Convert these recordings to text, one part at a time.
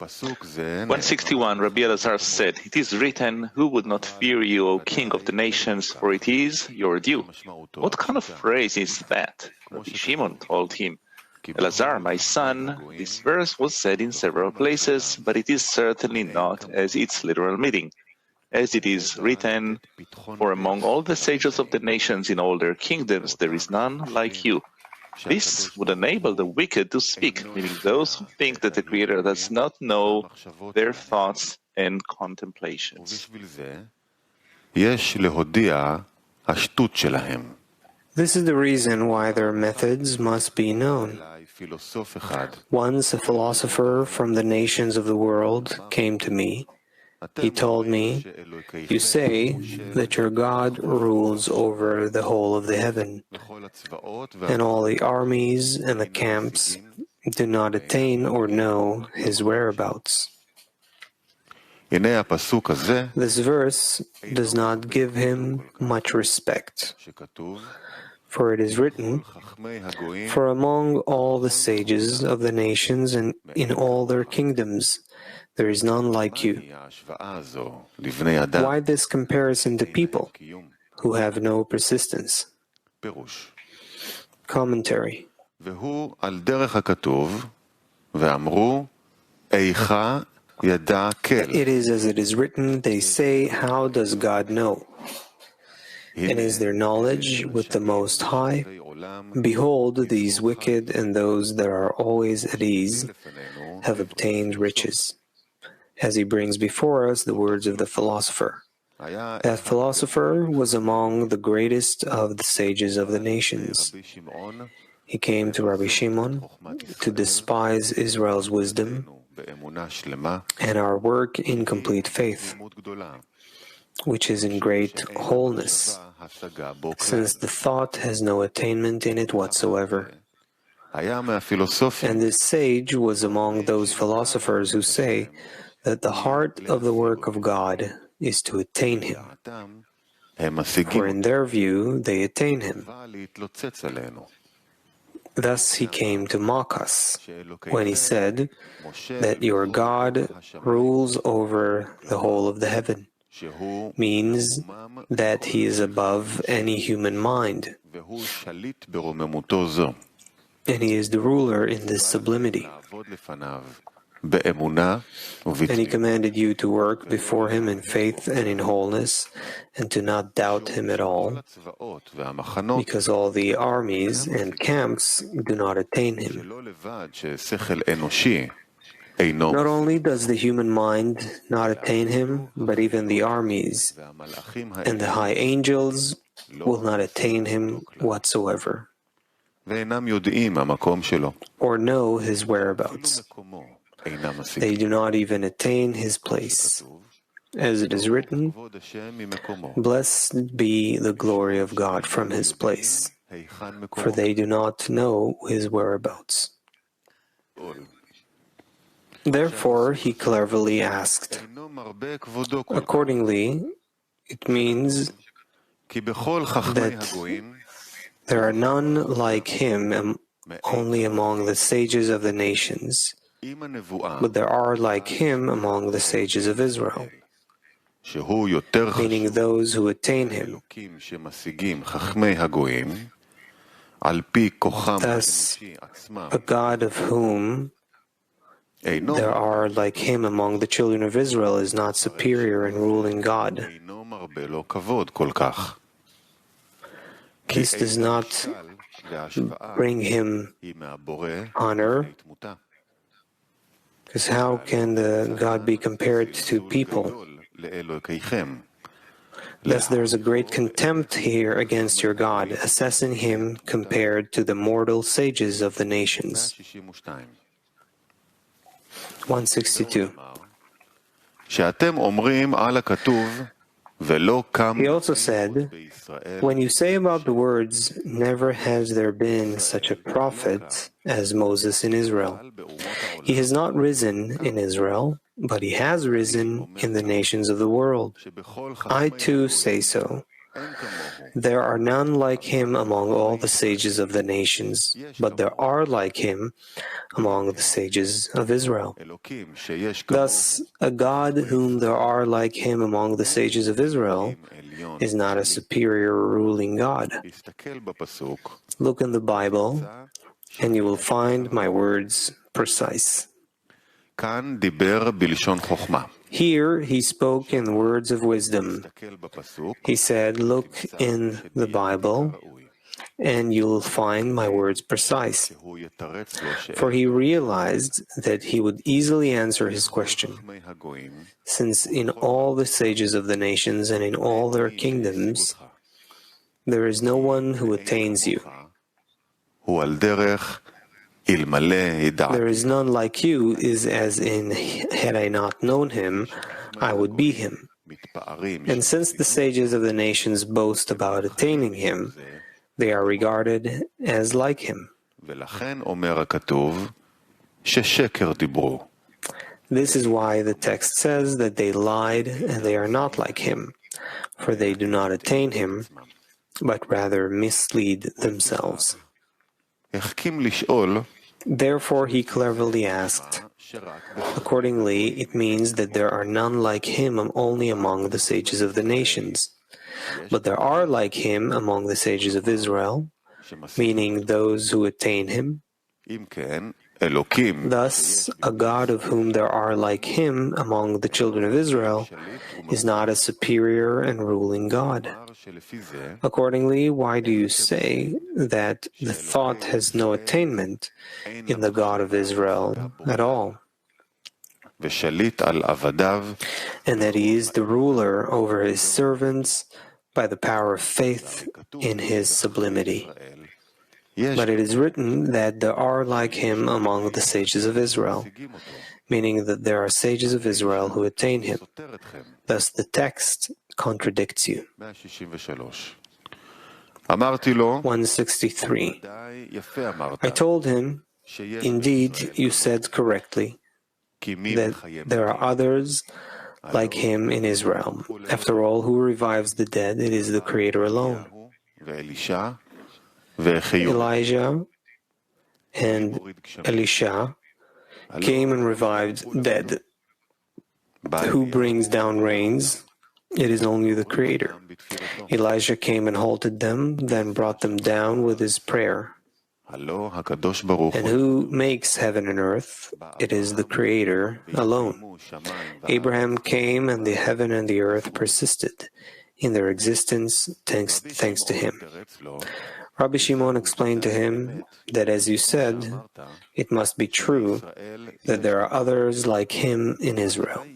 161, Rabbi Elazar said, "It is written, who would not fear you, O King of the nations, for it is your due." What kind of phrase is that? Rabbi Shimon told him, "Elazar, my son, this verse was said in several places, but it is certainly not as its literal meaning. As it is written, for among all the sages of the nations in all their kingdoms there is none like you." This would enable the wicked to speak, meaning those who think that the Creator does not know their thoughts and contemplations. This is the reason why their methods must be known. Once a philosopher from the nations of the world came to me. He told me, "You say that your God rules over the whole of the heaven, and all the armies and the camps do not attain or know his whereabouts." This verse does not give him much respect, for it is written, "For among all the sages of the nations and in all their kingdoms, there is none like you." Why this comparison to people who have no persistence? Commentary. It is as it is written, they say, "How does God know?" And is their knowledge with the Most High? Behold, these wicked and those that are always at ease have obtained riches. As he brings before us the words of the philosopher. That philosopher was among the greatest of the sages of the nations. He came to Rabbi Shimon to despise Israel's wisdom and our work in complete faith, which is in great wholeness, since the thought has no attainment in it whatsoever. And this sage was among those philosophers who say that the heart of the work of God is to attain him, for in their view they attain him. Thus he came to mock us when he said that your God rules over the whole of the heaven, means that he is above any human mind, and he is the ruler in this sublimity. And he commanded you to work before him in faith and in wholeness, and to not doubt him at all, because all the armies and camps do not attain him. Not only does the human mind not attain him, but even the armies and the high angels will not attain him whatsoever, or know his whereabouts. They do not even attain his place. As it is written, "Blessed be the glory of God from his place," for they do not know his whereabouts. Therefore, he cleverly asked. Accordingly, it means that there are none like him only among the sages of the nations, but there are like him among the sages of Israel, meaning those who attain him. Thus, a God of whom there are like him among the children of Israel is not superior in ruling God. This does not bring him honor, because how can the God be compared to people? Thus there is a great contempt here against your God, assessing him compared to the mortal sages of the nations. 162. He also said, when you say about the words, "Never has there been such a prophet as Moses in Israel. He has not risen in Israel, but he has risen in the nations of the world." I too say so, There are none like him among all the sages of the nations, but there are like him among the sages of Israel. Thus, a God whom there are like him among the sages of Israel is not a superior ruling God. Look in the Bible, and you will find my words precise. Here he spoke in words of wisdom. He said, look in the Bible, and you'll find my words precise. For he realized that he would easily answer his question, since in all the sages of the nations and in all their kingdoms, there is no one who attains you. There is none like you, is as in, had I not known him, I would be him. And since the sages of the nations boast about attaining him, they are regarded as like him. This is why the text says that they lied and they are not like him, for they do not attain him, but rather mislead themselves. Therefore he cleverly asked. Accordingly, it means that there are none like him only among the sages of the nations. But there are like him among the sages of Israel, meaning those who attain him. Thus, a God of whom there are like him among the children of Israel is not a superior and ruling God. Accordingly, why do you say that the thought has no attainment in the God of Israel at all, and that he is the ruler over his servants by the power of faith in his sublimity? But it is written that there are like him among the sages of Israel, meaning that there are sages of Israel who attain him. Thus the text contradicts you. 163. I told him, indeed, you said correctly, that there are others like him in Israel. After all, who revives the dead? It is the Creator alone. Elijah and Elisha came and revived dead. Who brings down rains? It is only the Creator. Elijah came and halted them, then brought them down with his prayer. And who makes heaven and earth? It is the Creator alone. Abraham came, and the heaven and the earth persisted in their existence thanks to him. Rabbi Shimon explained to him that, as you said, it must be true that there are others like him in Israel.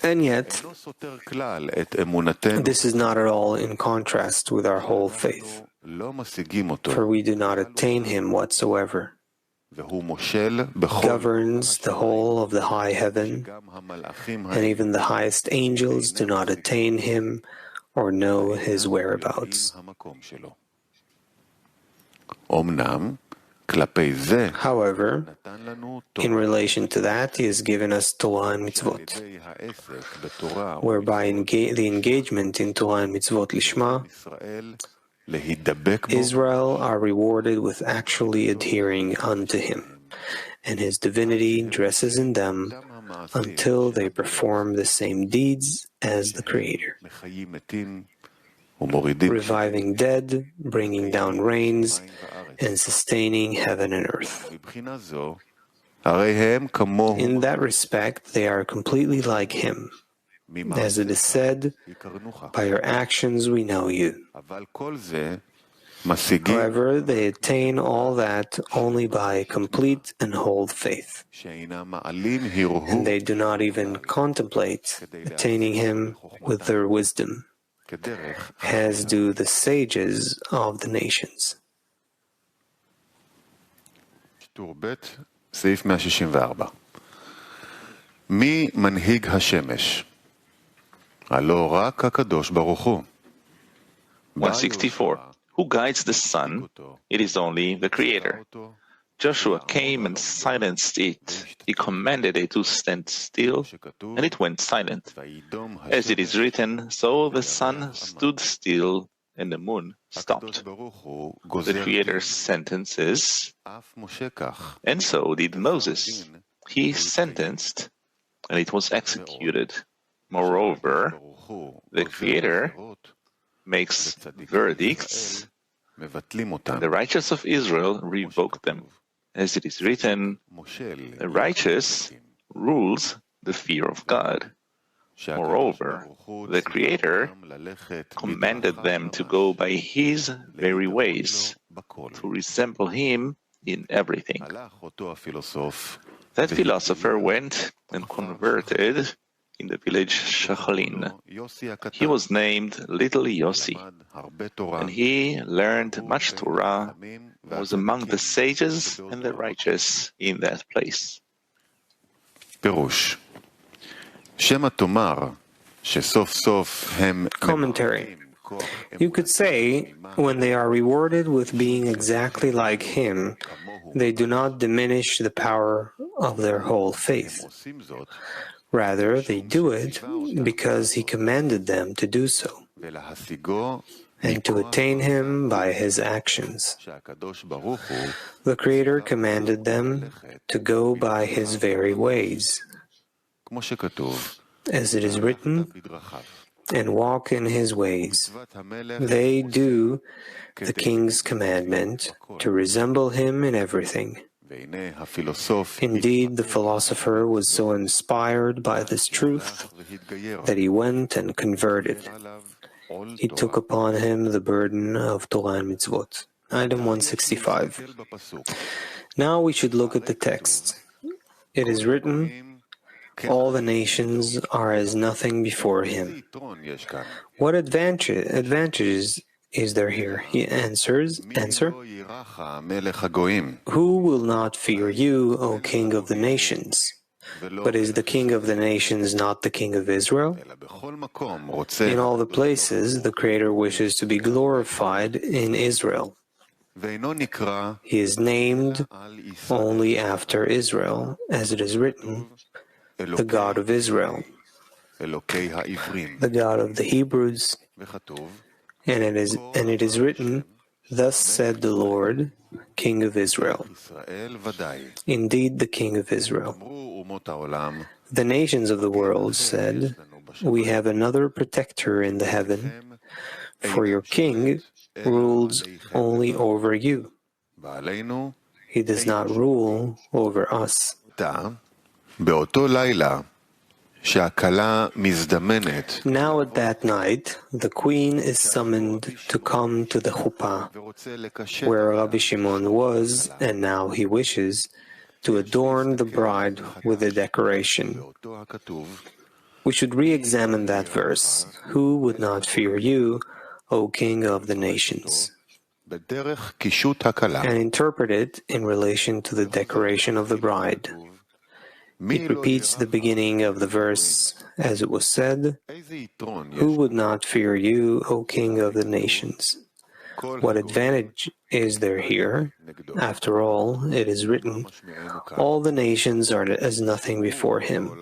And yet, this is not at all in contrast with our whole faith, for we do not attain him whatsoever. Governs the whole of the high heaven, and even the highest angels do not attain him or know his whereabouts. However, in relation to that, he has given us Torah and Mitzvot, whereby the engagement in Torah and Mitzvot Lishma, Israel are rewarded with actually adhering unto him, and his divinity dresses in them until they perform the same deeds as the Creator, reviving dead, bringing down rains, and sustaining heaven and earth. In that respect, they are completely like him. As it is said, by your actions we know you. However, they attain all that only by complete and whole faith. And they do not even contemplate attaining him with their wisdom, as do the sages of the nations. סעיף 164. מי מנהיג השמש? הלא רק הקדוש ברוך הוא. 164. Who guides the sun? It is only the Creator. Joshua came and silenced it. He commanded it to stand still, and it went silent. As it is written, so the sun stood still and the moon stopped. The Creator sentences, and so did Moses. He sentenced, and it was executed. Moreover, the Creator makes verdicts, and the righteous of Israel revoke them. As it is written, the righteous rules the fear of God. Moreover, the Creator commanded them to go by His very ways, to resemble Him in everything. That philosopher went and converted in the village Shachalin. He was named Little Yossi, and he learned much Torah and was among the sages and the righteous in that place. Commentary. You could say, when they are rewarded with being exactly like Him, they do not diminish the power of their whole faith. Rather, they do it because He commanded them to do so, and to attain Him by His actions. The Creator commanded them to go by His very ways, as it is written, and walk in His ways. They do the King's commandment to resemble Him in everything. Indeed, the philosopher was so inspired by this truth that he went and converted. He took upon him the burden of Torah and Mitzvot. Item 165. Now we should look at the text. It is written, all the nations are as nothing before Him. What advantages is there here? He answer, who will not fear you, O King of the nations? But is the King of the nations not the King of Israel? In all the places, the Creator wishes to be glorified in Israel. He is named only after Israel, as it is written, the God of Israel, the God of the Hebrews, and it is written, thus said the Lord, King of Israel. Indeed, the King of Israel. The nations of the world said, we have another protector in the heaven, for your King rules only over you. He does not rule over us. Now at that night, the queen is summoned to come to the chuppah, where Rabbi Shimon was, and now he wishes to adorn the bride with a decoration. We should re-examine that verse, who would not fear you, O King of the nations, and interpret it in relation to the decoration of the bride. It repeats the beginning of the verse as it was said, who would not fear you, O King of the nations? What advantage is there here? After all, it is written, all the nations are as nothing before Him.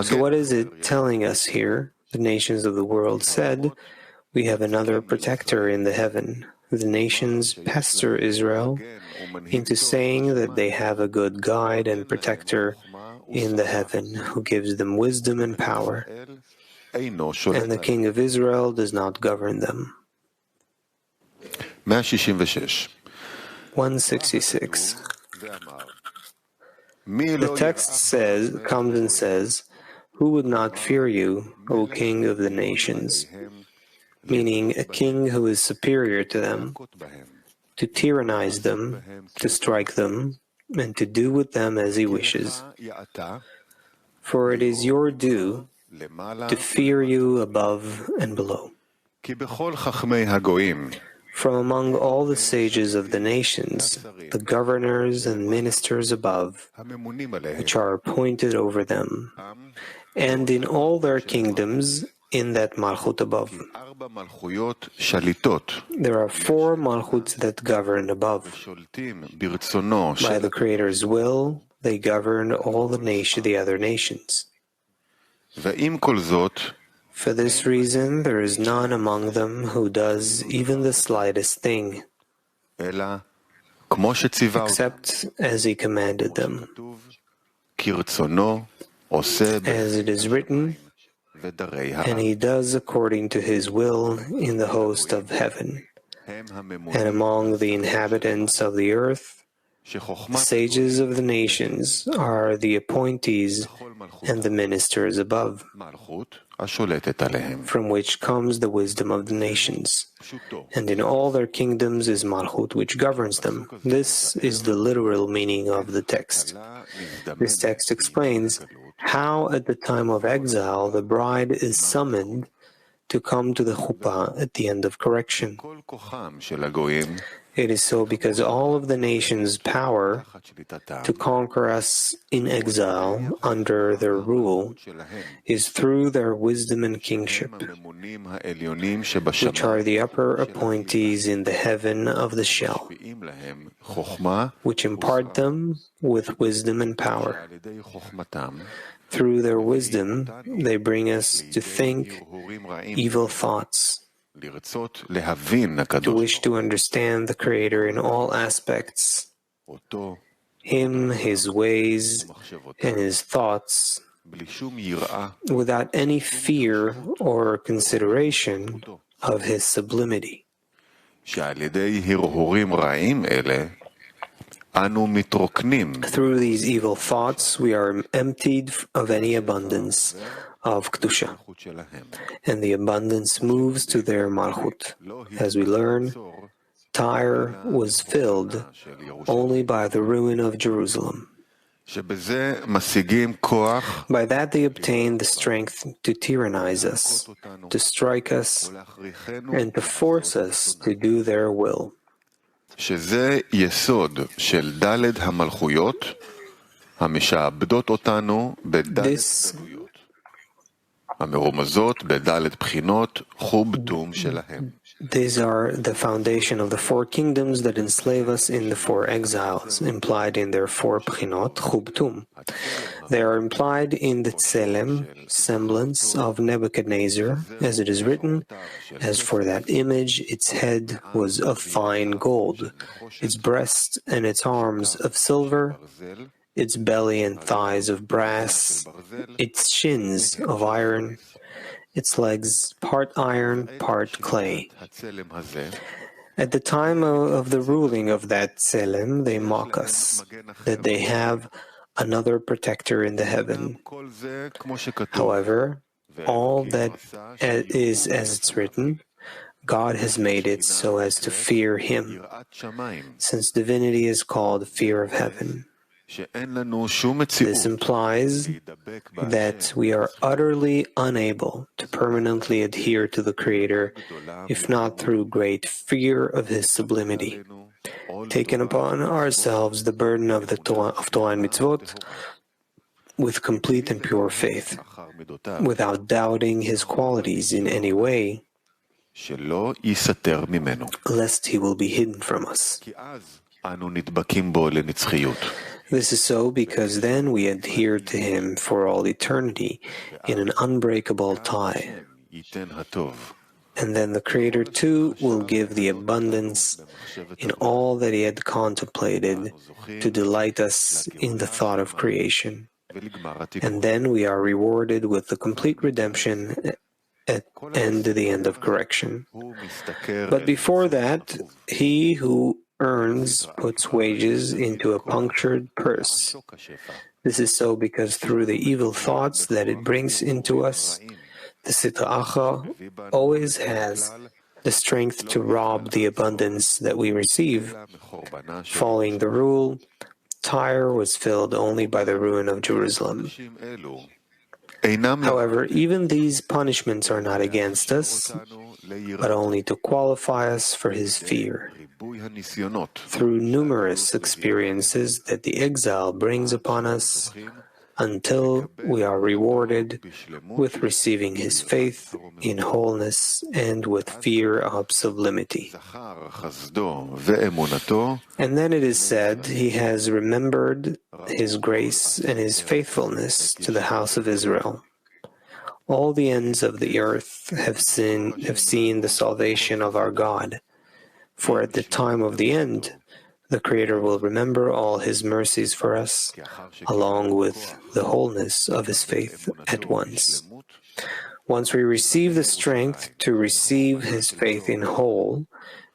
So what is it telling us here? The nations of the world said, we have another protector in the heaven. The nations pester Israel into saying that they have a good guide and protector in the heaven who gives them wisdom and power, and the King of Israel does not govern them. 166. The text comes and says, who would not fear you, O King of the nations? Meaning a king who is superior to them, to tyrannize them, to strike them, and to do with them as he wishes. For it is your due to fear you above and below. From among all the sages of the nations, the governors and ministers above, which are appointed over them, and in all their kingdoms, in that Malchut above. There are 4 Malchuts that govern above. By the Creator's will, they govern all the other nations. For this reason, there is none among them who does even the slightest thing, except as he commanded them. As it is written, and he does according to his will in the host of heaven, and among the inhabitants of the earth, the sages of the nations are the appointees and the ministers above, from which comes the wisdom of the nations. And in all their kingdoms is Malchut, which governs them. This is the literal meaning of the text. This text explains how at the time of exile the bride is summoned to come to the chuppah at the end of correction. It is so because all of the nations' power to conquer us in exile under their rule is through their wisdom and kingship, which are the upper appointees in the heaven of the shell, which impart them with wisdom and power. Through their wisdom, they bring us to think evil thoughts, to wish to understand the Creator in all aspects, Him, His ways, and His thoughts, without any fear or consideration of His sublimity. Through these evil thoughts, we are emptied of any abundance of Kedusha, and the abundance moves to their Malchut. As we learn, Tyre was filled only by the ruin of Jerusalem. By that they obtain the strength to tyrannize us, to strike us, and to force us to do their will. שזה יסוד של ד' המלכויות המשעבדות אותנו בד' הגלויות, המרומזות בד' בחינות חובטום שלהם. These are the foundation of the 4 kingdoms that enslave us in the 4 exiles, implied in their 4 bchinot, chubtum. They are implied in the tselem, semblance of Nebuchadnezzar, as it is written, as for that image, its head was of fine gold, its breast and its arms of silver, its belly and thighs of brass, its shins of iron, its legs part iron, part clay. At the time of the ruling of that tselem, they mock us, that they have another protector in the heaven. However, all that is as it's written, God has made it so as to fear Him, since divinity is called fear of heaven. This implies that we are utterly unable to permanently adhere to the Creator, if not through great fear of His sublimity, taken upon ourselves the burden of the Torah and mitzvot with complete and pure faith, without doubting His qualities in any way, lest He will be hidden from us. This is so because then we adhere to Him for all eternity in an unbreakable tie. And then the Creator too will give the abundance in all that He had contemplated to delight us in the thought of creation. And then we are rewarded with the complete redemption and the end of correction. But before that, He who earns puts wages into a punctured purse. This is so because through the evil thoughts that it brings into us, the Sitra Achra always has the strength to rob the abundance that we receive. Following the rule, Tyre was filled only by the ruin of Jerusalem. However, even these punishments are not against us, but only to qualify us for His fear. Through numerous experiences that the exile brings upon us, until we are rewarded with receiving his faith in wholeness and with fear of sublimity. And then it is said, he has remembered his grace and his faithfulness to the house of Israel. All the ends of the earth have seen the salvation of our God. For at the time of the end, the Creator will remember all his mercies for us, along with the wholeness of his faith at once. Once we receive the strength to receive his faith in whole,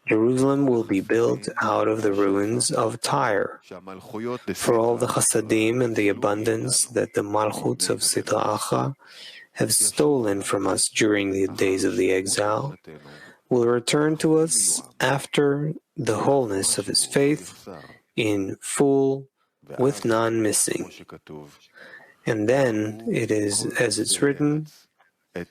Jerusalem will be built out of the ruins of Tyre. For all the chasadim and the abundance that the malchuts of Sitra Achra have stolen from us during the days of the exile will return to us after the wholeness of his faith in full, with none missing. And then it is as it's written, all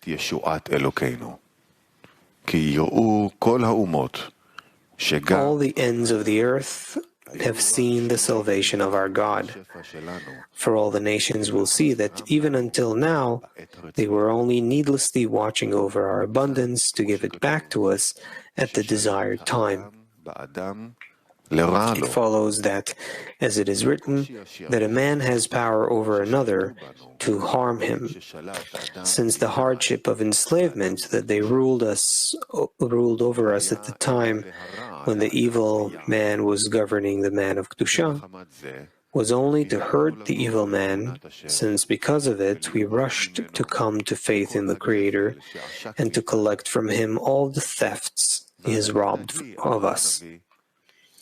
the ends of the earth have seen the salvation of our God. For all the nations will see that even until now, they were only needlessly watching over our abundance to give it back to us at the desired time. It follows that, as it is written, that a man has power over another to harm him, since the hardship of enslavement that they ruled over us at the time when the evil man was governing the man of Kedusha, was only to hurt the evil man, since because of it we rushed to come to faith in the Creator and to collect from him all the thefts he has robbed of us.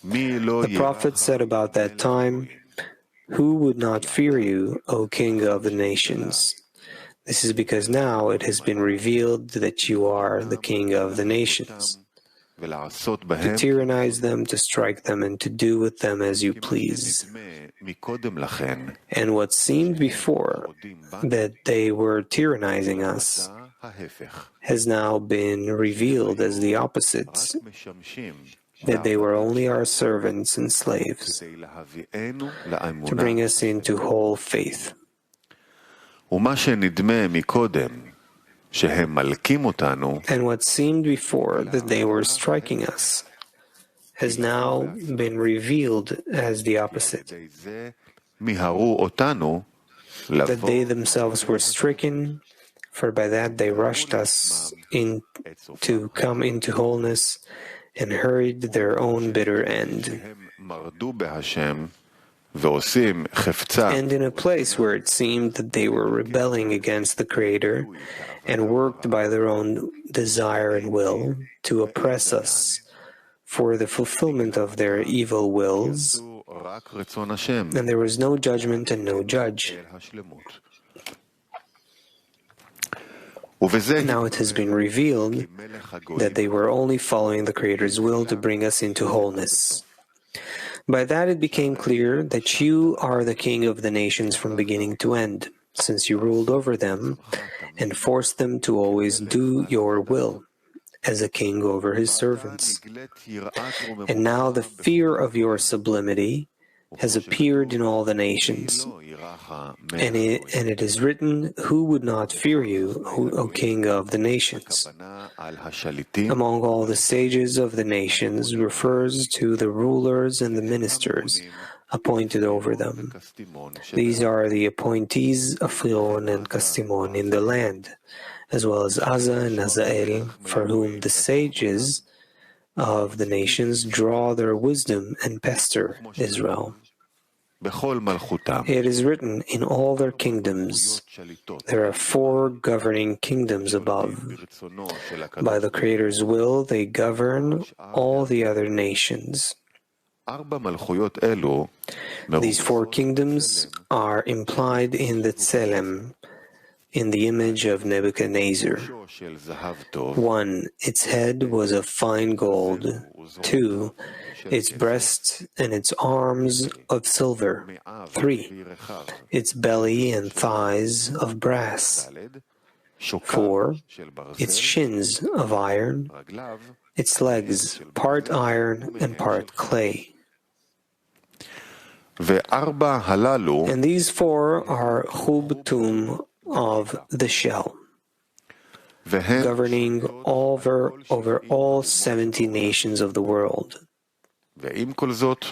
The prophet said about that time, "Who would not fear you, O King of the nations?" This is because now it has been revealed that you are the King of the nations. To tyrannize them, to strike them, and to do with them as you please. And what seemed before that they were tyrannizing us has now been revealed as the opposite, that they were only our servants and slaves to bring us into whole faith. And what seemed before that they were striking us has now been revealed as the opposite, that they themselves were stricken, for by that they rushed us in to come into wholeness and hurried their own bitter end. And in a place where it seemed that they were rebelling against the Creator and worked by their own desire and will to oppress us for the fulfillment of their evil wills, and there was no judgment and no judge. Now it has been revealed that they were only following the Creator's will to bring us into wholeness. By that it became clear that you are the King of the nations from beginning to end, since you ruled over them and forced them to always do your will, as a king over his servants. And now the fear of your sublimity has appeared in all the nations. And it is written, "Who would not fear you, O King of the nations?" Among all the sages of the nations refers to the rulers and the ministers appointed over them. These are the appointees of Pharaoh and Kastimon in the land, as well as Asa and Azael, for whom the sages of the nations draw their wisdom and pester Israel. It is written, in all their kingdoms, there are 4 governing kingdoms above. By the Creator's will, they govern all the other nations. These 4 kingdoms are implied in the Tselem, in the image of Nebuchadnezzar. 1. Its head was of fine gold. 2. Its breast and its arms of silver. 3. Its belly and thighs of brass. 4. Its shins of iron. Its legs part iron and part clay. וארבע הללו And these four are Hubtum of the shell, והן governing over all 70 nations of the world. ועם כל זאת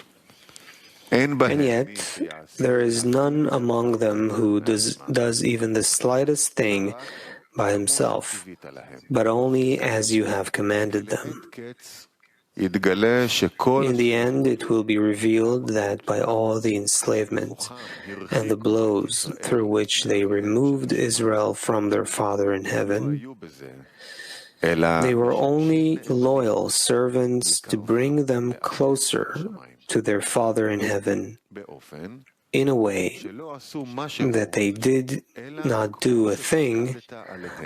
אין And בהן yet, there is none among them who does even the slightest thing by himself, but only as you have commanded them. יתגלה שכל In the end, it will be revealed that by all the enslavement and the blows through which they removed Israel from their Father in heaven, אלא they were only loyal servants to bring them closer to their Father in heaven באופן in a way שלא עשו משהו that they did not do a thing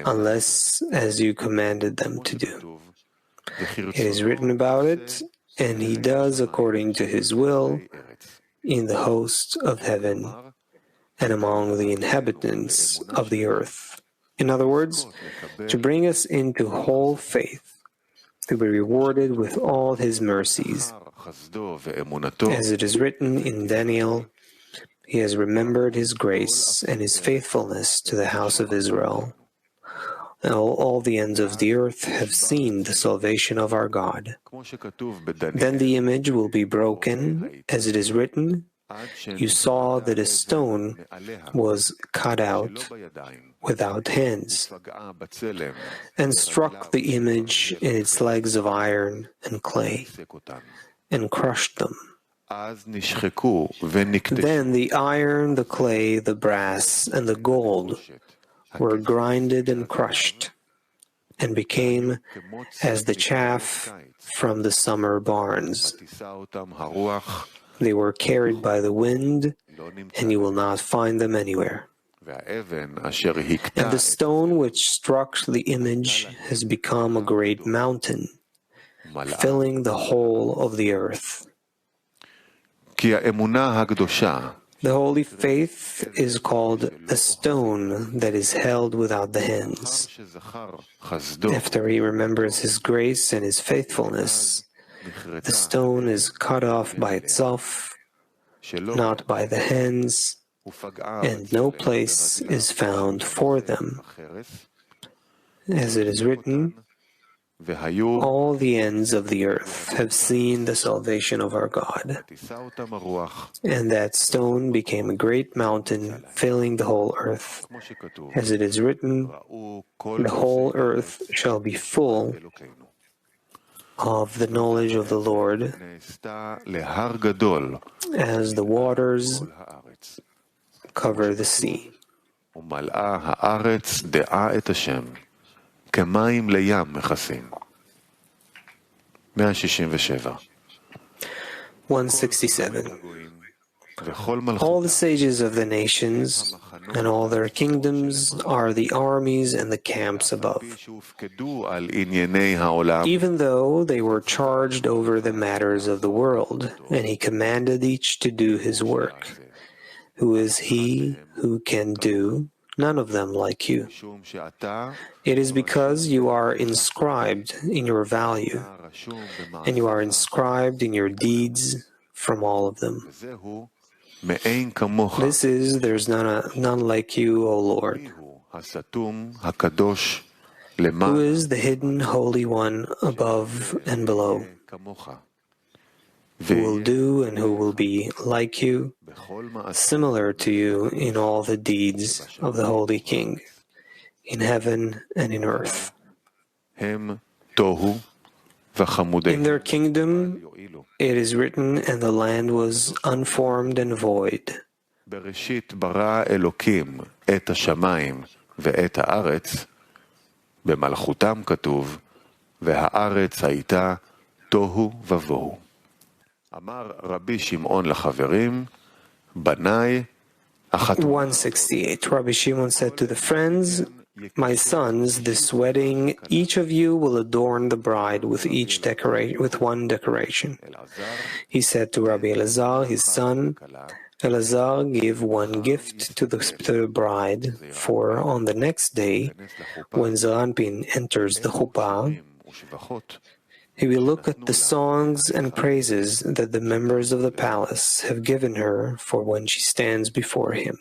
unless as you commanded them to do. It is written about it, and he does according to his will in the hosts of heaven and among the inhabitants of the earth. In other words, to bring us into whole faith, to be rewarded with all his mercies. As it is written in Daniel, he has remembered his grace and his faithfulness to the house of Israel. All the ends of the earth have seen the salvation of our God. Then the image will be broken, as it is written, you saw that a stone was cut out without hands, and struck the image in its legs of iron and clay, and crushed them. Then the iron, the clay, the brass, and the gold were grinded and crushed, and became as the chaff from the summer barns. They were carried by the wind, and you will not find them anywhere. And the stone which struck the image has become a great mountain, filling the whole of the earth. The holy faith is called a stone that is held without the hands. After he remembers his grace and his faithfulness, the stone is cut off by itself, not by the hands, and no place is found for them. As it is written, all the ends of the earth have seen the salvation of our God. And that stone became a great mountain, filling the whole earth. As it is written, the whole earth shall be full of the knowledge of the Lord, as the waters cover the sea. כמים לים מכסים. 167. 167. All the sages of the nations and all their kingdoms are the armies and the camps above. Even though they were charged over the matters of the world, and he commanded each to do his work. Who is he who can do? None of them like you. It is because you are inscribed in your value, and you are inscribed in your deeds from all of them. This is, there is none like you, O Lord. Who is the hidden Holy One above and below? Who will do and who will be like you, similar to you in all the deeds of the Holy King, in heaven and in earth. In their kingdom, it is written, and the land was unformed and void. בראשית ברא אלוקים את השמיים ואת הארץ, במלכותם כתוב, והארץ הייתה תוהו ובוהו. אמר רבי שמעון לחברים, בניי, 168. Rabbi Shimon said to the friends, my sons, this wedding, each of you will adorn the bride with one decoration. He said to Rabbi Elazar, his son, Elazar, give one gift to the bride, for on the next day, when Zeranpin enters the chuppah, He will look at the songs and praises that the members of the palace have given her for when she stands before him.